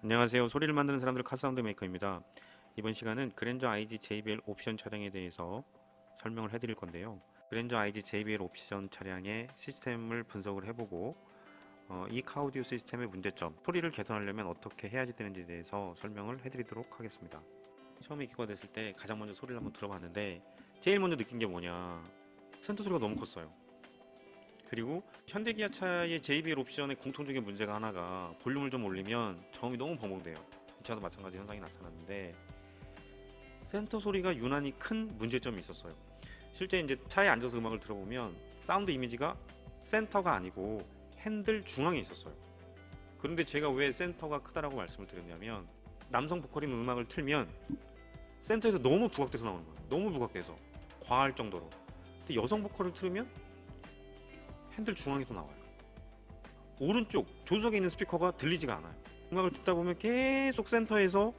안녕하세요. 소리를 만드는 사람들 카사운드 메이커입니다. 이번 시간은 그랜저 IG JBL 옵션 차량에 대해서 설명을 해드릴 건데요. 그랜저 IG JBL 옵션 차량의 시스템을 분석을 해보고 이 카우디오 시스템의 문제점, 소리를 개선하려면 어떻게 해야지 되는지에 대해서 설명을 해드리도록 하겠습니다. 처음에 기과됐을 때 가장 먼저 소리를 한번 들어봤는데 제일 먼저 느낀 게 뭐냐, 센터 소리가 너무 컸어요. 그리고 현대기아차의 JBL 옵션의 공통적인 문제가 하나가 볼륨을 좀 올리면 저음이 너무 벙벙돼요. 이 차도 마찬가지 현상이 나타났는데 센터 소리가 유난히 큰 문제점이 있었어요. 실제 이제 차에 앉아서 음악을 들어보면 사운드 이미지가 센터가 아니고 핸들 중앙에 있었어요. 그런데 제가 왜 센터가 크다라고 말씀을 드렸냐면 남성 보컬인 음악을 틀면 센터에서 너무 부각돼서 나오는 거예요. 너무 부각돼서 과할 정도로. 근데 여성 보컬을 틀으면 핸들 중앙에서 나와요. 오른쪽 조수석에 있는 스피커가 들리지가 않아요. 음악을 듣다 보면 계속 센터에서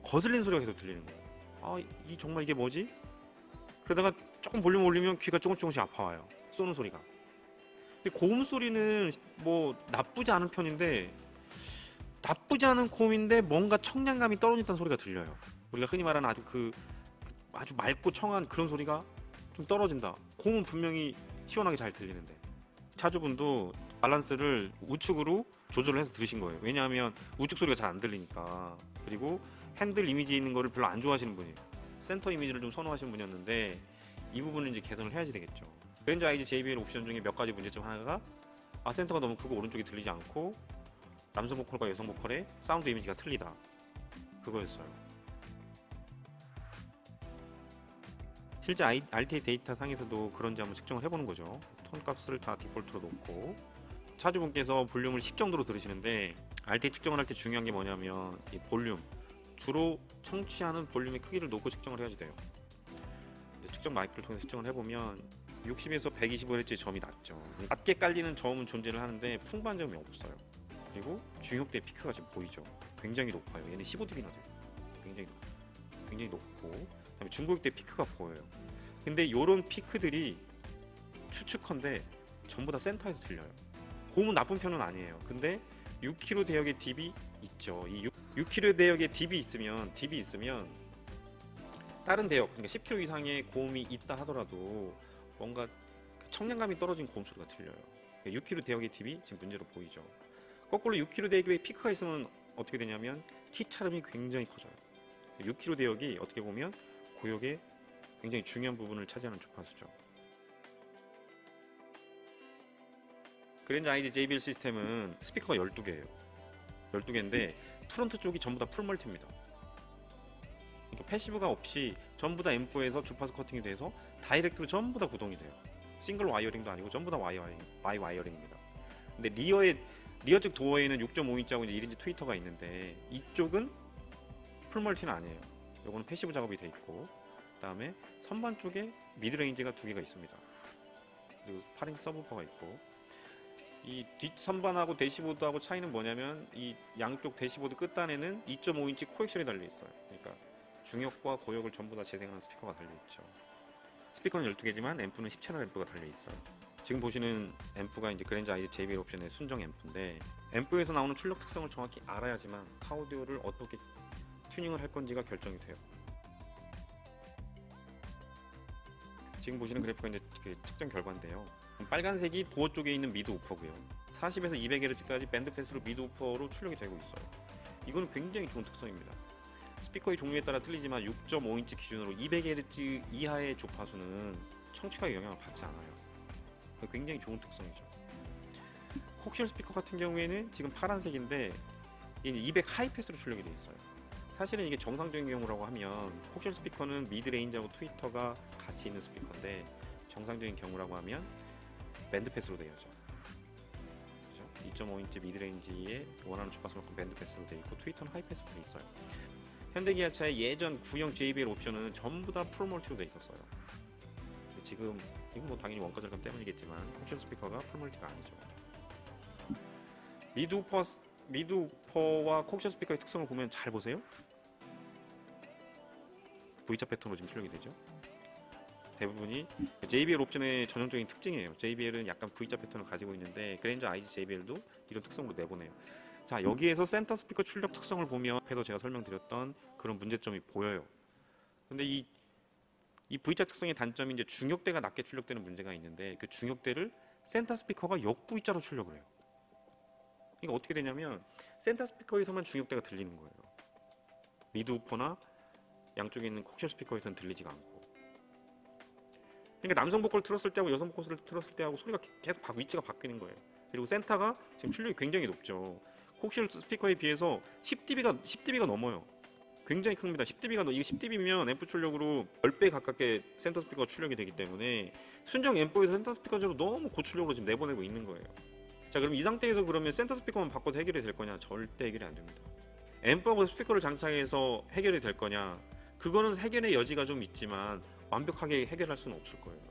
거슬리는 소리가 계속 들리는 거예요. 정말 이게 뭐지? 그러다가 조금 볼륨 올리면 귀가 조금씩 아파와요. 쏘는 소리가. 근데 고음 소리는 뭐 나쁘지 않은 편인데, 나쁘지 않은 고음인데 뭔가 청량감이 떨어진다는 소리가 들려요. 우리가 흔히 말하는 아주 맑고 청한 그런 소리가 좀 떨어진다. 고음은 분명히 시원하게 잘 들리는데. 차주분도 밸런스를 우측으로 조절을 해서 들으신 거예요. 왜냐하면 우측 소리가 잘 안 들리니까. 그리고 핸들 이미지에 있는 거를 별로 안 좋아하시는 분이에요. 센터 이미지를 좀 선호하시는 분이었는데 이 부분은 이제 개선을 해야지 되겠죠. 그랜저 IG JBL 옵션 중에 몇 가지 문제점 하나가 센터가 너무 크고 오른쪽이 들리지 않고 남성 보컬과 여성 보컬의 사운드 이미지가 틀리다, 그거였어요. 실제 RTA 데이터 상에서도 그런지 한번 측정을 해보는 거죠. 톤 값을 다 디폴트로 놓고 차주분께서 볼륨을 10 정도로 들으시는데 RTA 측정을 할 때 중요한 게 뭐냐면 이 볼륨, 주로 청취하는 볼륨의 크기를 놓고 측정을 해야지 돼요. 측정 마이크를 통해서 측정을 해보면 60에서 125Hz의 점이 낮죠. 낮게 깔리는 저음은 존재를 하는데 풍부한 점이 없어요. 그리고 중역대 피크가 지금 보이죠. 굉장히 높아요. 얘는 15dB나 돼요. 굉장히 높고, 그다음에 중고역대 피크가 보여요. 근데 이런 피크들이 추측컨대 전부 다 센터에서 들려요. 고음은 나쁜 편은 아니에요. 근데 6km 대역의 딥이 있죠. 이 6km 대역의 딥이 있으면 다른 대역, 그러니까 10km 이상의 고음이 있다 하더라도 뭔가 청량감이 떨어진 고음 소리가 들려요. 6km 대역의 딥이 지금 문제로 보이죠. 거꾸로 6km 대역의 피크가 있으면 어떻게 되냐면 T차름이 굉장히 커져요. 6km 대역이 어떻게 보면 고역의 굉장히 중요한 부분을 차지하는 주파수죠. 그랜저 IG JBL 시스템은 스피커가 12개예요. 12개인데 프론트 쪽이 전부 다 풀멀티입니다. 그러니까 패시브가 없이 전부 다 앰프에서 주파수 커팅이 돼서 다이렉트로 전부 다 구동이 돼요. 싱글 와이어링도 아니고 전부 다 바이 와이어링입니다. 근데 리어 쪽 도어에는 6.5인치하고 이제 1인치 트위터가 있는데 이쪽은 풀멀티는 아니에요. 요거는 패시브 작업이 돼 있고, 그 다음에 선반 쪽에 미드레인지가 2개가 있습니다. 그리고 8인치 서브우퍼가 있고, 이 뒷선반하고 대시보드하고 차이는 뭐냐면 이 양쪽 대시보드 끝단에는 2.5인치 코엑션이 달려있어요. 그러니까 중역과 고역을 전부 다 재생하는 스피커가 달려있죠. 스피커는 12개지만 앰프는 10채널 앰프가 달려있어요. 지금 보시는 앰프가 이제 그랜저 IG JBL 옵션의 순정 앰프인데, 앰프에서 나오는 출력 특성을 정확히 알아야지만 카오디오를 어떻게 튜닝을 할 건지가 결정이 돼요. 지금 보시는 그래프가 이제 그 측정 결과인데요. 빨간색이 도어 쪽에 있는 미드 우퍼고요. 40에서 200Hz까지 밴드 패스로 미드 우퍼로 출력이 되고 있어요. 이거는 굉장히 좋은 특성입니다. 스피커의 종류에 따라 틀리지만 6.5인치 기준으로 200Hz 이하의 주파수는 청취가에 영향을 받지 않아요. 굉장히 좋은 특성이죠. 콕실 스피커 같은 경우에는 지금 파란색인데 200 하이패스로 출력이 되어 있어요. 사실은 이게 정상적인 경우라고 하면 콕실 스피커는 미드레인지하고 트위터가 같이 있는 스피커인데, 정상적인 경우라고 하면 밴드 패스로 되어야죠. 2.5인치 미드레인지에 원하는 주파수만큼 밴드 패스로 되어 있고 트위터는 하이패스로 되어 있어요. 현대기아차의 예전 구형 JBL 옵션은 전부 다 풀멀티로 되어 있었어요. 근데 지금 이건 뭐 당연히 원가 절감 때문이겠지만 콕실 스피커가 풀멀티가 아니죠. 미드우퍼와 콕실 스피커의 특성을 보면 잘 보세요. V자 패턴으로 지금 출력이 되죠. 대부분이 JBL 옵션의 전형적인 특징이에요. JBL은 약간 V자 패턴을 가지고 있는데 그랜저 IG JBL도 이런 특성으로 내보내요. 자, 여기에서 센터 스피커 출력 특성을 보면 앞에서 제가 설명드렸던 그런 문제점이 보여요. 근데 이 V자 특성의 단점이 이제 중역대가 낮게 출력되는 문제가 있는데, 그 중역대를 센터 스피커가 역V자로 출력을 해요. 이게 어떻게 되냐면 센터 스피커에서만 중역대가 들리는 거예요. 미드 우퍼나 양쪽에 있는 콕쉘 스피커에서는 들리지가 않고. 그러니까 남성 보컬을 틀었을 때하고 여성 보컬을 틀었을 때하고 소리가 계속 위치가 바뀌는 거예요. 그리고 센터가 지금 출력이 굉장히 높죠. 콕쉘 스피커에 비해서 10dB가 넘어요. 굉장히 큽니다. 10dB가 이게 10dB면 앰프 출력으로 10배 가깝게 센터 스피커가 출력이 되기 때문에 순정 앰프에서 센터 스피커로 너무 고출력으로 지금 내보내고 있는 거예요. 자, 그럼 이 상태에서 그러면 센터 스피커만 바꿔도 해결이 될 거냐? 절대 해결이 안 됩니다. 앰프하고 스피커를 장착해서 해결이 될 거냐? 그거는 해결의 여지가 좀 있지만 완벽하게 해결할 수는 없을 거예요.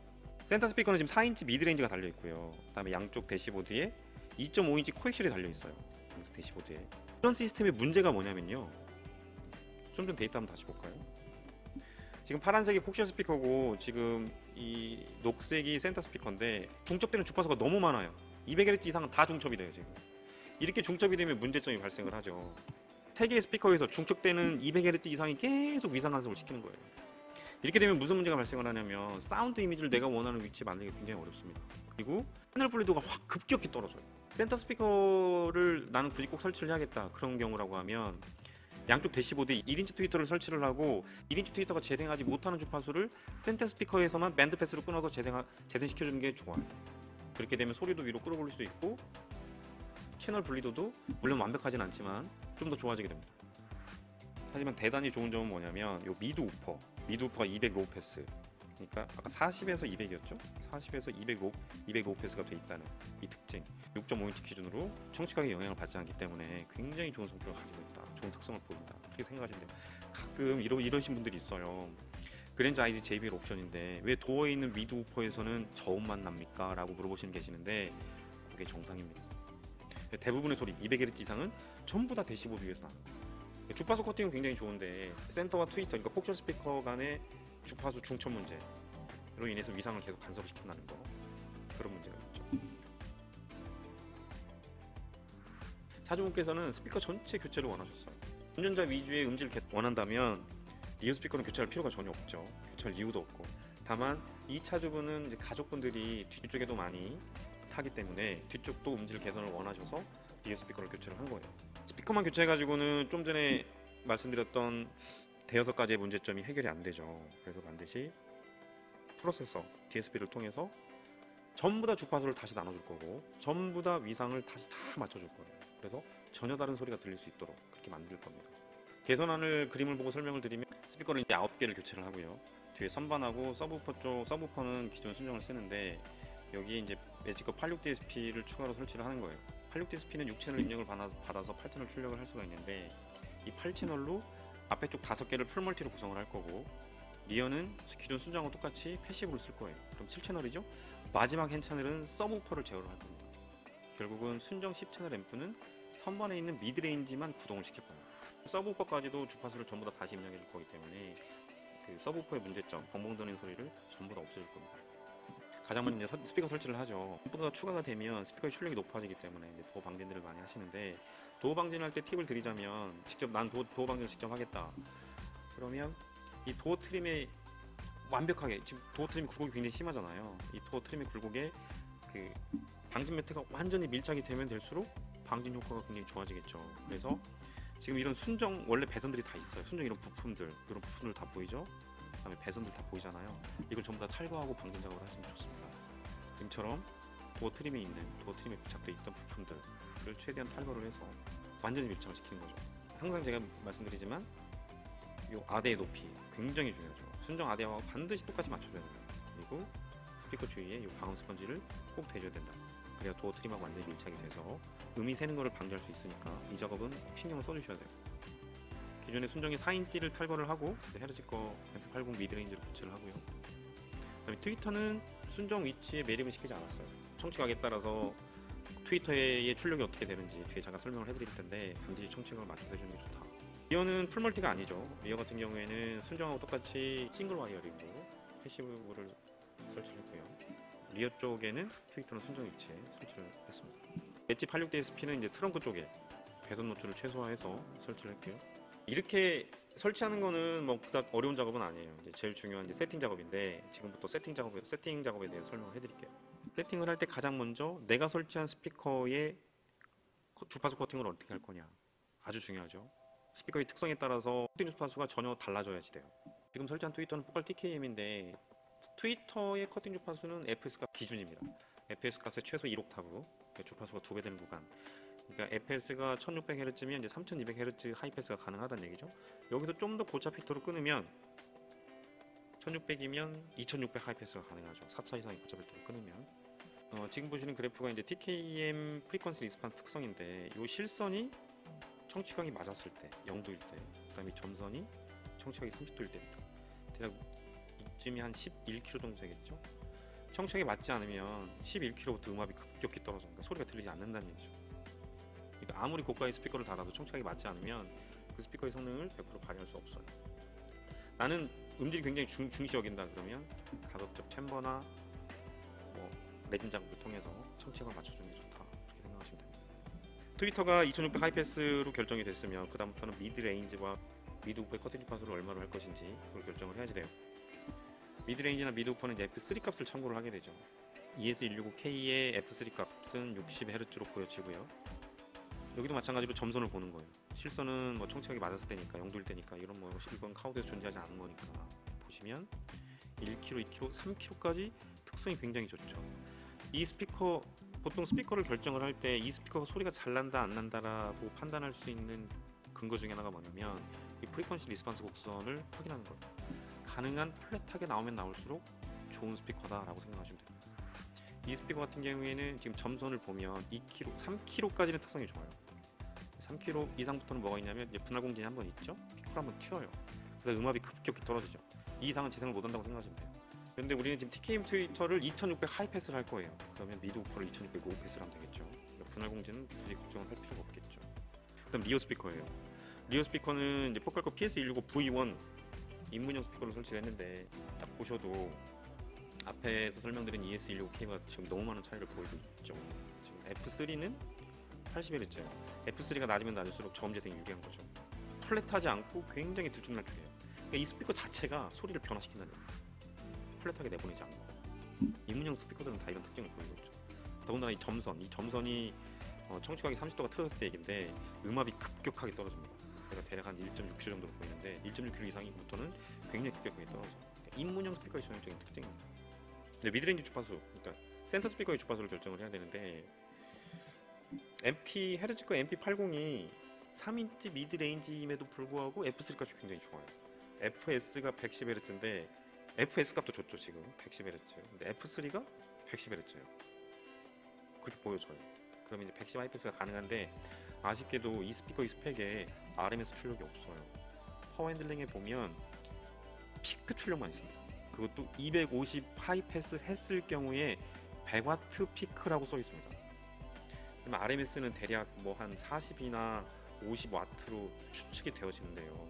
센터 스피커는 지금 4인치 미드레인지가 달려 있고요. 그다음에 양쪽 대시보드에 2.5인치 코엑실이 달려 있어요. 양쪽 대시보드에. 이런 시스템의 문제가 뭐냐면요. 좀 전 데이터 한번 다시 볼까요? 지금 파란색이 콕쉘 스피커고 지금 이 녹색이 센터 스피커인데 중첩되는 주파수가 너무 많아요. 200Hz 이상은 다 중첩이 돼요. 지금 이렇게 중첩이 되면 문제점이 발생을 하죠. 3개의 스피커에서 중첩되는 200Hz 이상이 계속 위상간섭을 시키는 거예요. 이렇게 되면 무슨 문제가 발생을 하냐면 사운드 이미지를 내가 원하는 위치에 만들기 굉장히 어렵습니다. 그리고 채널 분리도가 확 급격히 떨어져요. 센터 스피커를 나는 굳이 꼭 설치를 해야겠다 그런 경우라고 하면 양쪽 대시보드에 1인치 트위터를 설치를 하고 1인치 트위터가 재생하지 못하는 주파수를 센터 스피커에서만 밴드 패스로 끊어서 재생시켜주는 게 좋아요. 그렇게 되면 소리도 위로 끌어올릴 수도 있고 채널 분리도도 물론 완벽하진 않지만 좀 더 좋아지게 됩니다. 하지만 대단히 좋은 점은 뭐냐면 이 미드 우퍼가 200 로우 패스, 그러니까 아까 40에서 200이었죠? 40에서 200 로우 패스가 돼 있다는 이 특징, 6.5인치 기준으로 청취각에 영향을 받지 않기 때문에 굉장히 좋은 성격을 가지고 있다, 좋은 특성을 보인다, 그렇게 생각하시면 돼요. 가끔 이러신 분들이 있어요. 그랜저 IG JBL 옵션인데 왜 도어에 있는 미드 우퍼에서는 저음만 납니까? 라고 물어보시는 계시는데 그게 정상입니다. 대부분의 소리 200Hz 이상은 전부 다 대시보드 위에서 납니다. 주파수 커팅은 굉장히 좋은데 센터와 트위터, 그러니까 콕쉘 스피커 간의 주파수 중첩 문제로 인해서 위상을 계속 간섭을 시킨다는 거, 그런 문제가 있죠. 차주분께서는 스피커 전체 교체를 원하셨어요. 운전자 위주의 음질을 원한다면 리어 스피커는 교체할 필요가 전혀 없죠. 교체할 이유도 없고. 다만 이 차주분은 이제 가족분들이 뒤쪽에도 많이 타기 때문에 뒤쪽도 음질 개선을 원하셔서 리어 스피커를 교체를 한 거예요. 스피커만 교체해가지고는 좀 전에 말씀드렸던 대여섯 가지의 문제점이 해결이 안 되죠. 그래서 반드시 프로세서 DSP를 통해서 전부 다 주파수를 다시 나눠줄 거고 전부 다 위상을 다시 다 맞춰줄 거예요. 그래서 전혀 다른 소리가 들릴 수 있도록 그렇게 만들 겁니다. 개선안을 그림을 보고 설명을 드리면 스피커를 이제 9개를 교체를 하고요. 뒤에 선반하고 서브우퍼는 기존 순정을 쓰는데 여기에 이제 매직컵 86DSP를 추가로 설치를 하는 거예요. 86DSP는 6채널 입력을 받아서 8채널 출력을 할 수가 있는데 이 8채널로 앞에 쪽 5개를 풀멀티로 구성을 할 거고 리어는 기존 순정하고 똑같이 패시브로 쓸 거예요. 그럼 7채널이죠? 마지막 한 채널은 서브우퍼를 제어를 할 겁니다. 결국은 순정 10채널 앰프는 선반에 있는 미드레인지만 구동을 시킬 겁니다. 서브우퍼까지도 주파수를 전부 다 다시 입력해 줄 거기 때문에 그 서브우퍼의 문제점, 벙벙 드는 소리를 전부 다 없애줄 겁니다. 가장 먼저 이제 스피커 설치를 하죠. 앰프가 추가가 되면 스피커의 출력이 높아지기 때문에 이제 도어 방진들을 많이 하시는데, 도어 방진할 때 팁을 드리자면 직접 난 도어 방진을 직접 하겠다. 그러면 이 도어 트림에 완벽하게, 지금 도어 트림 굴곡이 굉장히 심하잖아요. 이 도어 트림의 굴곡에 그 방진 매트가 완전히 밀착이 되면 될수록 방진 효과가 굉장히 좋아지겠죠. 그래서 지금 이런 순정 원래 배선들이 다 있어요. 순정 이런 부품들 다 보이죠? 그다음에 배선들 다 보이잖아요. 이걸 전부 다 탈거하고 방진 작업을 하시면 좋습니다. 지금처럼 도어 트림에 부착되어 있던 부품들을 최대한 탈거를 해서 완전히 밀착을 시키는 거죠. 항상 제가 말씀드리지만 이 아대의 높이 굉장히 중요하죠. 순정 아대와 반드시 똑같이 맞춰줘야 됩니다. 그리고 스피커 주위에 이 방음 스펀지를 꼭 대줘야 된다. 그래야 도어 트림하고 완전히 밀착이 돼서 음이 새는 것을 방지할 수 있으니까 이 작업은 꼭 신경을 써주셔야 돼요. 기존의 순정의 4인치를 탈거를 하고 헤르츠거 MP80 미드레인지를 교체를 하고요. 그다음에 트위터는 순정 위치에 매립을 시키지 않았어요. 청취각에 따라서 트위터의 출력이 어떻게 되는지 뒤에 잠깐 설명을 해드릴 텐데 반드시 청취각을 맞춰서 해주는 게 좋다. 리어는 풀멀티가 아니죠. 리어 같은 경우에는 순정하고 똑같이 싱글 와이어링으로 패시브를 설치했고요. 리어 쪽에는 트위터는 순정 위치에 설치를 했습니다. 엣지 86DSP는 이제 트렁크 쪽에 배선 노출을 최소화해서 설치를 할게요. 이렇게 설치하는 거는 뭐 그닥 어려운 작업은 아니에요. 이제 제일 중요한 이제 세팅 작업인데 지금부터 세팅 작업에 대해서 설명을 해드릴게요. 세팅을 할 때 가장 먼저 내가 설치한 스피커의 주파수 커팅을 어떻게 할 거냐 아주 중요하죠. 스피커의 특성에 따라서 커팅 주파수가 전혀 달라져야지 돼요. 지금 설치한 트위터는 포컬 TKM인데 트위터의 커팅 주파수는 FS 값 기준입니다. FS 값의 최소 1옥타브, 주파수가 2배 되는 구간. 그러니까 FS가 1600Hz면 이제 3200Hz 하이패스가 가능하다는 얘기죠. 여기서 좀 더 고차 필터로 끊으면 1600이면 2600 하이패스가 가능하죠. 4차 이상의 고차 필터로 끊으면. 지금 보시는 그래프가 이제 TKM 프리퀀시 리스판스 특성인데 이 실선이 청취각이 맞았을 때 0도일 때, 그다음에 점선이 청취각이 30도일 때입니다. 대략 이쯤이 한 11km 정도 되겠죠. 청취각이 맞지 않으면 11km부터 음압이 급격히 떨어져요. 그러니까 소리가 들리지 않는다는 얘기죠. 그러니까 아무리 고가의 스피커를 달아도 청취각이 맞지 않으면 그 스피커의 성능을 100% 발휘할 수 없어요. 나는 음질이 굉장히 중시 여긴다 그러면 가급적 챔버나 뭐 레진 작업을 통해서 청취각을 맞춰주는 게 좋다, 그렇게 생각하시면 됩니다. 트위터가 2600 하이패스로 결정이 됐으면 그 다음부터는 미드 레인지와 미드 우퍼의 커팅 주파수를 얼마로 할 것인지 그걸 결정을 해야지 돼요. 미드 레인지나 미드 우퍼는 이제 F3 값을 참고를 하게 되죠. ES165K의 F3 값은 60Hz로 보여지고요. 여기도 마찬가지로 점선을 보는 거예요. 실선은 뭐 청취각이 맞았을 때니까 0도일 때니까 이런 뭐 이건 카우드에서 존재하지 않은 거니까 보시면 1kg, 2kg, 3kg까지 특성이 굉장히 좋죠. 이 스피커 보통 스피커를 결정을 할 때 이 스피커가 소리가 잘 난다 안 난다라고 판단할 수 있는 근거 중에 하나가 뭐냐면 이 프리퀀시 리스판스 곡선을 확인하는 거예요. 가능한 플랫하게 나오면 나올수록 좋은 스피커다라고 생각하시면 됩니다. 이 스피커 같은 경우에는 지금 점선을 보면 2kg, 3kg까지는 특성이 좋아요. 3kg 이상부터는 뭐가 있냐면 이제 분할 공진이 한번 있죠. 피코를 한번 튀어요. 그래서 음압이 급격히 떨어지죠. 이 이상은 재생을 못한다고 생각하시면 돼요. 그런데 우리는 지금 TKM 트위터를 2600 하이패스를 할 거예요. 그러면 미드 우퍼를 2600 로우패스를 하면 되겠죠. 그러니까 분할 공진은 굳이 걱정을 할 필요가 없겠죠. 그다음 리어 스피커예요. 리어 스피커는 이제 포컬 거 PS165 V1 입문형 스피커를 설치를 했는데 딱 보셔도 앞에서 설명드린 ES165K가 지금 너무 많은 차이를 보이고 있죠. 지금 F3는 80Hz예요. F3가 낮으면 낮을수록 저음 재생이 유리한 거죠. 플랫하지 않고 굉장히 들쭉날쭉해요. 그러니까 이 스피커 자체가 소리를 변화시킨다는 거예요. 플랫하게 내보내지 않고. 입문형 스피커들은 다 이런 특징을 보이고 있죠. 더군다나 이 점선이 청취각이 30도가 틀어졌을 때 얘긴데 음압이 급격하게 떨어집니다. 그러니까 대략 한 1.6kg 정도로 보이는데 1.6kg 이상부터는 굉장히 급격하게 떨어져요. 그러니까 입문형 스피커의 전형적인 특징입니다. 근데 미드레인지 주파수, 그러니까 센터 스피커의 주파수를 결정을 해야 되는데 MP 헤르츠과 MP80이 3인치 미드레인지임에도 불구하고 F3 값이 굉장히 좋아요. FS가 110Hz인데 FS 값도 좋죠. 지금 110Hz. 근데 F3가 110Hz예요. 그렇게 보여져요. 그러면 이제 110 하이패스가 가능한데 아쉽게도 이 스피커의 스펙에 RMS 출력이 없어요. 파워 핸들링에 보면 피크 출력만 있습니다. 그것도 250 하이패스 했을 경우에 100W 피크라고 써 있습니다. 그러면 RMS는 대략 뭐 한 40이나 50W로 추측이 되어지는데요.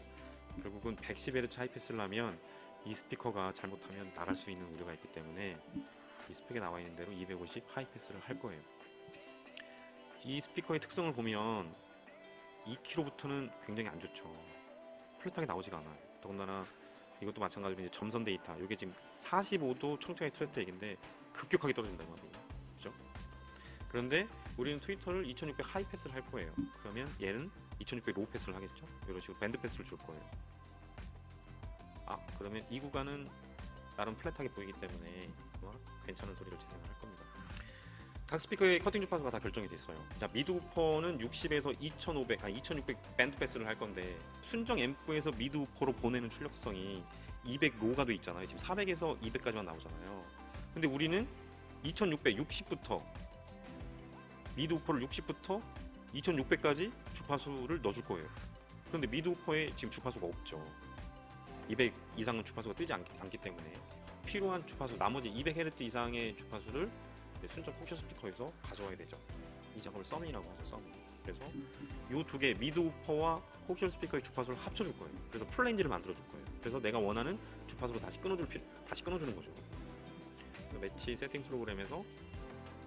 결국은 110Hz 하이패스를 하면 이 스피커가 잘못하면 나갈 수 있는 우려가 있기 때문에 이 스펙에 나와 있는 대로 250 하이패스를 할 거예요. 이 스피커의 특성을 보면 2kg부터는 굉장히 안 좋죠. 플랫하게 나오지가 않아요. 더군다나 이것도 마찬가지로 이제 점선 데이터, 이게 지금 45도 청취각이 틀었을 얘긴데 급격하게 떨어진다 이 말이에요. 그죠? 그런데 우리는 트위터를 2600 하이패스를 할 거예요. 그러면 얘는 2600 로우패스를 하겠죠? 이런 식으로 밴드패스를 줄 거예요. 그러면 이 구간은 나름 플랫하게 보이기 때문에 괜찮은 소리를 재생을 할 겁니다. 각 스피커의 커팅 주파수가 다 결정이 됐어요. 자, 미드 우퍼는 60에서 2600 밴드 패스를 할 건데 순정 앰프에서 미드 우퍼로 보내는 출력성이 200 로가 돼 있잖아요. 지금 400에서 200까지만 나오잖아요. 근데 우리는 2660부터 미드 우퍼를 60부터 2600까지 주파수를 넣어줄 거예요. 그런데 미드 우퍼에 지금 주파수가 없죠. 200 이상은 주파수가 뜨지 않기 때문에 필요한 주파수, 나머지 200Hz 이상의 주파수를 순정 펑션 스피커에서 가져와야 되죠. 이 작업을 서밍이라고 하죠. 서밍. 그래서 이 두 개 미드 우퍼와 홈션 스피커의 주파수를 합쳐줄 거예요. 그래서 풀레인지를 만들어줄 거예요. 그래서 내가 원하는 주파수로 다시 끊어주는 거죠. 매치 세팅 프로그램에서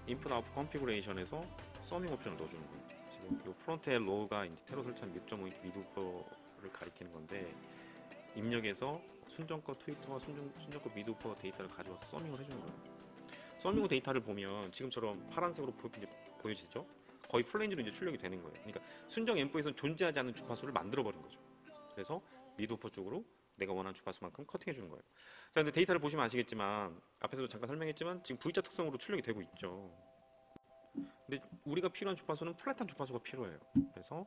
인풋 아웃풋 컨피그레이션에서 서밍 옵션을 넣어주는 거예요. 지금 이 프론트의 로우가 이제 테러 설치한 6.5인치 미드우퍼를 가리키는 건데 입력해서 순정거 트위터와 순정거 미드우퍼 데이터를 가져와서 서밍을 해주는 거예요. 서밍 데이터를 보면 지금처럼 파란색으로 보여지죠? 거의 풀레인지로 이제 출력이 되는 거예요. 그러니까 순정 앰프에서는 존재하지 않는 주파수를 만들어 버린 거죠. 그래서 미드우퍼 쪽으로 내가 원하는 주파수만큼 커팅해 주는 거예요. 자, 근데 데이터를 보시면 아시겠지만 앞에서도 잠깐 설명했지만 지금 V자 특성으로 출력이 되고 있죠. 근데 우리가 필요한 주파수는 플랫한 주파수가 필요해요. 그래서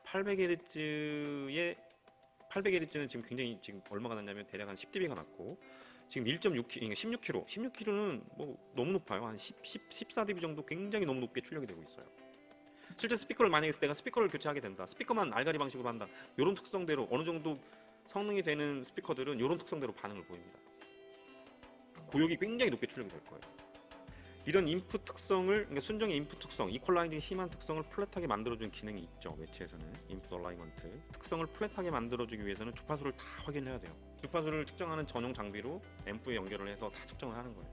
800Hz는 지금 굉장히 지금 얼마가 났냐면 대략 한 10dB가 났고 지금 1.6kg, 16kg, 16kg는 뭐 너무 높아요. 한 14dB 정도 굉장히 너무 높게 출력이 되고 있어요. 실제 스피커를 만약에 내가 스피커를 교체하게 된다. 스피커만 알가리 방식으로 한다. 이런 특성대로 어느 정도 성능이 되는 스피커들은 이런 특성대로 반응을 보입니다. 고역이 굉장히 높게 출력이 될 거예요. 이런 인풋 특성을, 그러니까 순정의 인풋 특성, 이퀄라이징이 심한 특성을 플랫하게 만들어주는 기능이 있죠. 매치에서는 인풋 얼라이먼트 특성을 플랫하게 만들어주기 위해서는 주파수를 다 확인해야 돼요. 주파수를 측정하는 전용 장비로 앰프에 연결을 해서 다 측정을 하는 거예요.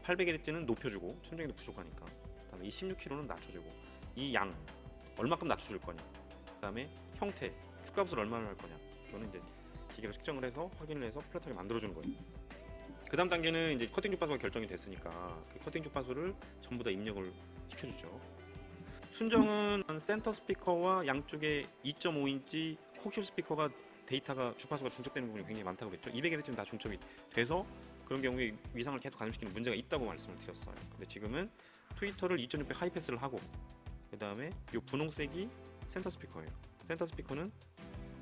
800Hz는 높여주고 순정이도 부족하니까, 그다음에 이 16kHz는 낮춰주고, 이 양 얼마큼 낮춰줄 거냐, 그다음에 형태 Q값을 얼마나 할 거냐, 이거는 이제 기계로 측정을 해서 확인을 해서 플랫하게 만들어주는 거예요. 그 다음 단계는 이제 커팅 주파수가 결정이 됐으니까 그 커팅 주파수를 전부 다 입력을 시켜주죠. 순정은 센터 스피커와 양쪽에 2.5인치 콕실 스피커가 데이터가 주파수가 중첩되는 부분이 굉장히 많다고 그랬죠. 200Hz는 다 중첩이 돼서 그런 경우에 위상을 계속 가중시키는 문제가 있다고 말씀을 드렸어요. 근데 지금은 트위터를 2600 하이패스를 하고, 그 다음에 이 분홍색이 센터 스피커예요. 센터 스피커는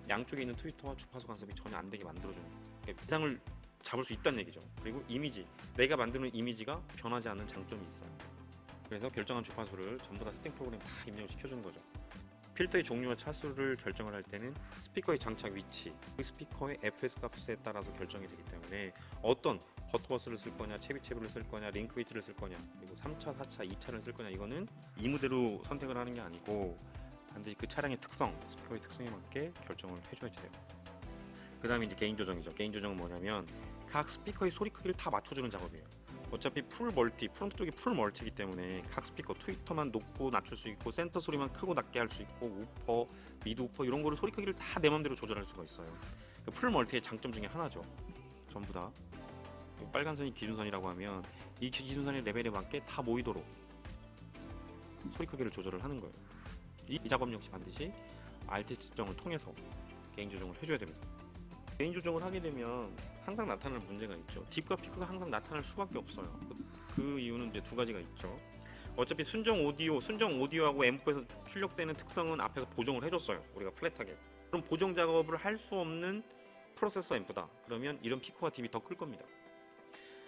양쪽에 있는 트위터와 주파수 간섭이 전혀 안 되게 만들어주는, 그러니까 위상을 잡을 수 있다는 얘기죠. 그리고 이미지, 내가 만드는 이미지가 변하지 않는 장점이 있어요. 그래서 결정한 주파수를 전부 다 세팅 프로그램 다 입력을 시켜주는 거죠. 필터의 종류와 차수를 결정을 할 때는 스피커의 장착 위치, 그 스피커의 FS 값에 따라서 결정이 되기 때문에 어떤 버터버스를 쓸 거냐, 채비채비를 쓸 거냐, 링크 위치를 쓸 거냐, 그리고 3차, 4차, 2차를 쓸 거냐, 이거는 이무대로 선택을 하는 게 아니고 반드시 그 차량의 특성, 스피커의 특성에 맞게 결정을 해줘야 돼요. 그 다음에 이제 게인 조정이죠. 게인 조정은 뭐냐면 각 스피커의 소리 크기를 다 맞춰주는 작업이에요. 어차피 프론트 쪽이 풀 멀티이기 때문에 각 스피커 트위터만 높고 낮출 수 있고, 센터 소리만 크고 낮게 할 수 있고, 우퍼, 미드 우퍼 이런 거를 소리 크기를 다 내 맘대로 조절할 수가 있어요. 풀 멀티의 장점 중에 하나죠. 전부 다 빨간 선이 기준선이라고 하면 이 기준선의 레벨에 맞게 다 모이도록 소리 크기를 조절을 하는 거예요. 이 작업 역시 반드시 RT 측정을 통해서 게인 조정을 해줘야 됩니다. 게인 조정을 하게 되면 항상 나타날 문제가 있죠. 딥과 피크가 항상 나타날 수밖에 없어요. 그 이유는 이제 두 가지가 있죠. 어차피 순정 오디오하고 앰프에서 출력되는 특성은 앞에서 보정을 해줬어요. 우리가 플랫하게. 그럼 보정 작업을 할 수 없는 프로세서 앰프다. 그러면 이런 피크와 딥이 더 클 겁니다.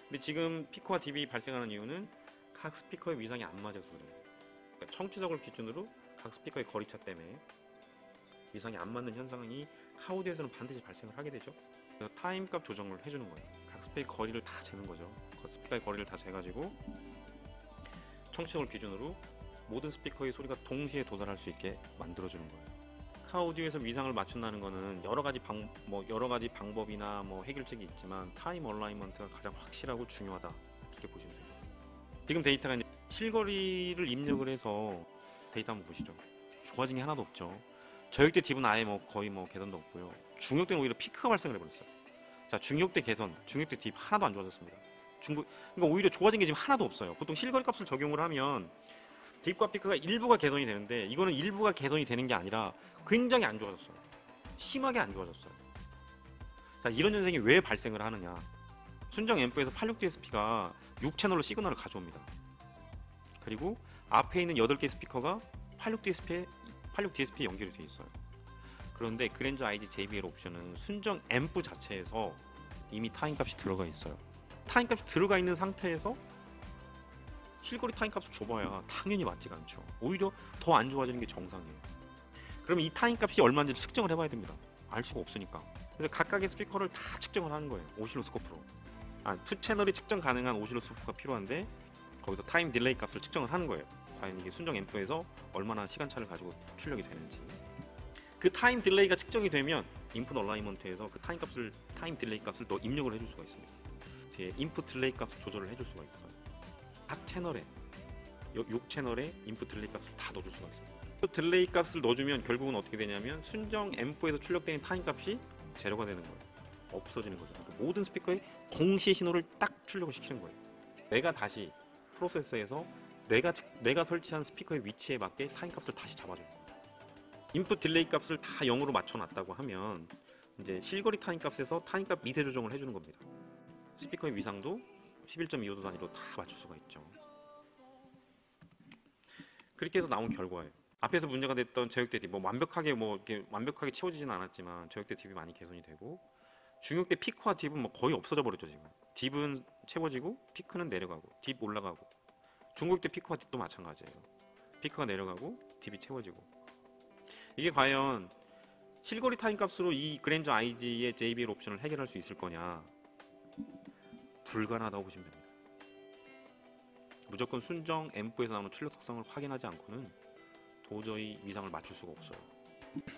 근데 지금 피크와 딥이 발생하는 이유는 각 스피커의 위상이 안 맞아서 그래요. 그러니까 청취석을 기준으로 각 스피커의 거리차 때문에 위상이 안 맞는 현상이 카오디오에서는 반드시 발생을 하게 되죠. 그래서 타임값 조정을 해주는 거예요. 각 스피커의 거리를 다 재는 거죠. 그 스피커의 거리를 다 재가지고 청취석을 기준으로 모든 스피커의 소리가 동시에 도달할 수 있게 만들어주는 거예요. 카오디오에서 위상을 맞춘다는 거는 여러 가지 방법이나 해결책이 있지만 타임 얼라이먼트가 가장 확실하고 중요하다, 이렇게 보시면 돼요. 지금 데이터가 이제 실거리를 입력을 해서 데이터 한번 보시죠. 좋아진 게 하나도 없죠. 저역대 딥은 아예 거의 개선도 없고요. 중역대는 오히려 피크가 발생을 해버렸어요. 자, 중역대 개선, 중역대 딥 하나도 안 좋아졌습니다. 그러니까 오히려 좋아진 게 지금 하나도 없어요. 보통 실거리 값을 적용을 하면 딥과 피크가 일부가 개선이 되는데, 이거는 일부가 개선이 되는 게 아니라 굉장히 안 좋아졌어요. 심하게 안 좋아졌어요. 자, 이런 현상이 왜 발생을 하느냐. 순정 앰프에서 86DSP가 6채널로 시그널을 가져옵니다. 그리고 앞에 있는 8개 스피커가 86DSP에 연결이 되어 있어요. 그런데 그랜저 IG JBL 옵션은 순정 앰프 자체에서 이미 타임값이 들어가 있어요. 타임값이 들어가 있는 상태에서 실거리 타임값을 줘봐야 당연히 맞지가 않죠. 오히려 더 안 좋아지는 게 정상이에요. 그럼 이 타임값이 얼마인지 측정을 해봐야 됩니다. 알 수가 없으니까. 그래서 각각의 스피커를 다 측정을 하는 거예요. 오실로스코프로. 투 채널이 측정 가능한 오실로스코프가 필요한데 거기서 타임 딜레이 값을 측정을 하는 거예요. 과연 이게 순정 앰프에서 얼마나 시간차를 가지고 출력이 되는지. 그 타임 딜레이가 측정이 되면 인풋 얼라이먼트에서 그 타임 딜레이 값을 더 입력을 해줄 수가 있습니다. 뒤에 인풋 딜레이 값을 조절을 해줄 수가 있어요. 각 채널에 6채널에 인풋 딜레이 값을 다 넣어줄 수가 있습니다. 인풋 딜레이 값을 넣어주면 결국은 어떻게 되냐면 순정 앰프에서 출력되는 타임 값이 제로가 되는 거예요. 없어지는 거죠. 그러니까 모든 스피커에 동시에 신호를 딱 출력을 시키는 거예요. 내가 다시 프로세서에서 내가 설치한 스피커의 위치에 맞게 타임 값을 다시 잡아줘요. 인풋 딜레이 값을 다 0으로 맞춰놨다고 하면 이제 실거리 타임 값에서 타임 값 미세 조정을 해주는 겁니다. 스피커의 위상도 11.25도 단위로 다 맞출 수가 있죠. 그렇게 해서 나온 결과예요. 앞에서 문제가 됐던 저역대 딥, 이렇게 완벽하게 채워지지는 않았지만 저역대 딥이 많이 개선이 되고, 중역대 피크와 딥은 거의 없어져 버렸죠. 지금 딥은 채워지고 피크는 내려가고 딥 올라가고, 중국대 피크와 딥도 마찬가지예요. 피크가 내려가고 딥이 채워지고. 이게 과연 실거리 타임 값으로 이 그랜저 IG의 JBL 옵션을 해결할 수 있을 거냐? 불가능하다고 보시면 됩니다. 무조건 순정 앰프에서 나오는 출력 특성을 확인하지 않고는 도저히 위상을 맞출 수가 없어요.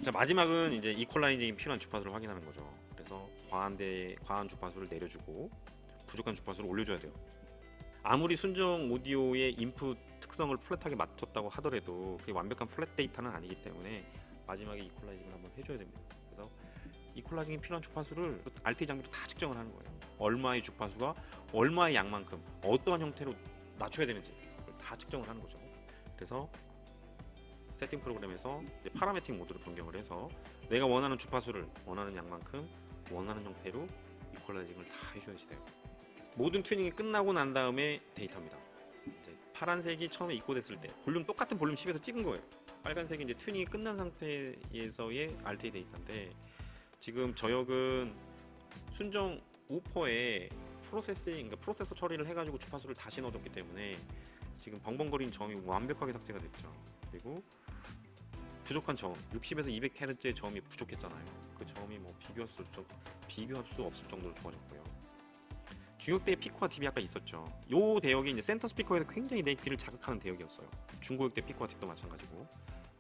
자, 마지막은 이제 이퀄라이징이 필요한 주파수를 확인하는 거죠. 그래서 과한 주파수를 내려주고 부족한 주파수를 올려줘야 돼요. 아무리 순정 오디오의 인풋 특성을 플랫하게 맞췄다고 하더라도 그게 완벽한 플랫 데이터는 아니기 때문에 마지막에 이퀄라이징을 한번 해줘야 됩니다. 그래서 이퀄라이징이 필요한 주파수를 RT 장비로 다 측정을 하는 거예요. 얼마의 주파수가 얼마의 양만큼 어떠한 형태로 낮춰야 되는지 다 측정을 하는 거죠. 그래서 세팅 프로그램에서 이제 파라메틱 모드로 변경을 해서 내가 원하는 주파수를 원하는 양만큼 원하는 형태로 이퀄라이징을 다 해줘야지 돼요. 모든 튜닝이 끝나고 난 다음에 데이터입니다. 이제 파란색이 처음에 입고됐을 때 똑같은 볼륨 10에서 찍은 거예요. 빨간색이 이제 튜닝이 끝난 상태에서의 RTA 데이터인데, 지금 저역은 순정 우퍼에 프로세서 처리를 해가지고 주파수를 다시 넣어줬기 때문에 지금 벙벙거리는 저음이 완벽하게 삭제가 됐죠. 그리고 부족한 저음, 60에서 200Hz의 저음이 부족했잖아요. 그 저음이 비교할 수 없을 정도로 좋아졌고요. 중역대의 피크와 딥이 아까 있었죠. 요 대역이 이제 센터 스피커에서 굉장히 내 귀를 자극하는 대역이었어요. 중고역대 피크와 딥도 마찬가지고.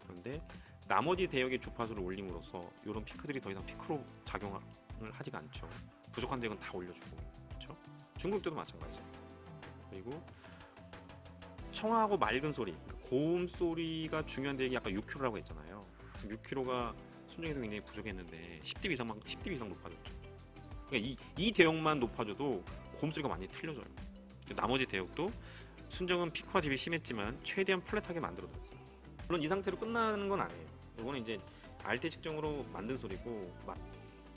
그런데 나머지 대역의 주파수를 올림으로써 이런 피크들이 더 이상 피크로 작용을 하지가 않죠. 부족한 대역은 다 올려주고, 그렇죠? 중고역대도 마찬가지죠. 그리고 청하고 맑은 소리, 고음 소리가 중요한 대역이 아까 6kH라고 했잖아요. 지금 6kH가 순정에서 굉장히 부족했는데 10dB 이상 높아졌죠. 그러니까 이 대역만 높아져도 고음 소리가 많이 틀려져요. 나머지 대역도 순정은 피크와 딥이 심했지만 최대한 플랫하게 만들어졌어요. 물론 이 상태로 끝나는 건 아니에요. 이거는 이제 RT 측정으로 만든 소리고,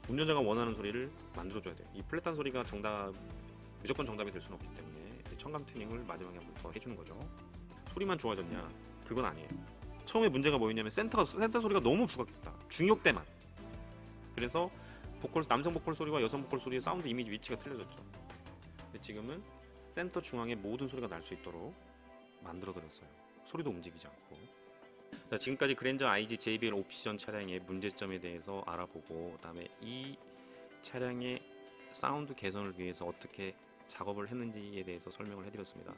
운전자가 원하는 소리를 만들어줘야 돼요. 이 플랫한 소리가 무조건 정답이 될 수는 없기 때문에 청감 튜닝을 마지막에 한 번 더 해주는 거죠. 소리만 좋아졌냐? 그건 아니에요. 처음에 문제가 뭐였냐면 센터 소리가 너무 부각됐다. 중역대만. 그래서 남성 보컬 소리와 여성 보컬 소리의 사운드 이미지 위치가 틀려졌죠. 근데 지금은 센터 중앙에 모든 소리가 날 수 있도록 만들어드렸어요. 소리도 움직이지 않고. 자, 지금까지 그랜저 IG JBL 옵션 차량의 문제점에 대해서 알아보고, 그 다음에 이 차량의 사운드 개선을 위해서 어떻게 작업을 했는지에 대해서 설명을 해드렸습니다.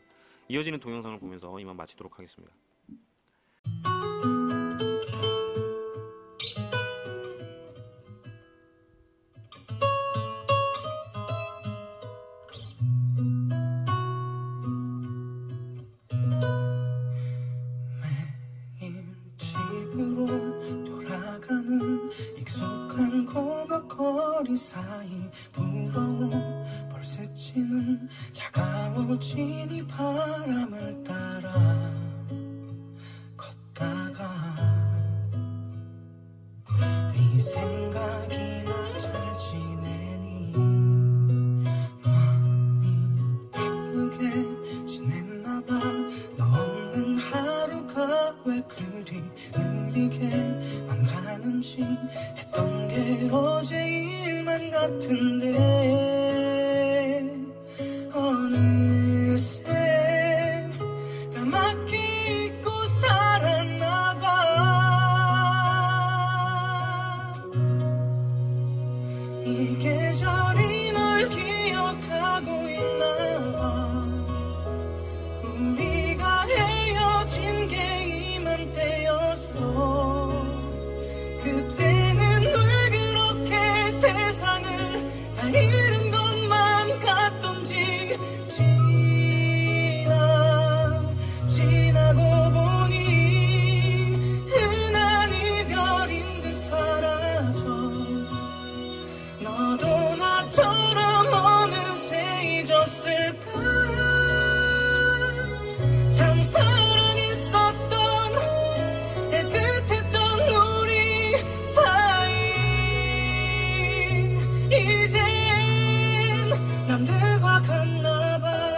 이어지는 동영상을 보면서 이만 마치도록 하겠습니다. 익숙한 고막거리 사이 불어온 벌새치는 차가워진 이 바람을 따라 걷다가 네 생각이 나 잘 지내니 많이 바쁘게 지냈나봐. 너 없는 하루가 왜 그리 느리게만 가는지 했던 게 어제 일만 같은데 어느새 까맣게 잊고 살았나봐. 이 계절이 널 기억하고 있나봐. 우리가 헤어진 게 이맘때였어. 그때는 왜 그렇게 세상을 다 잃은 돌아갔나 봐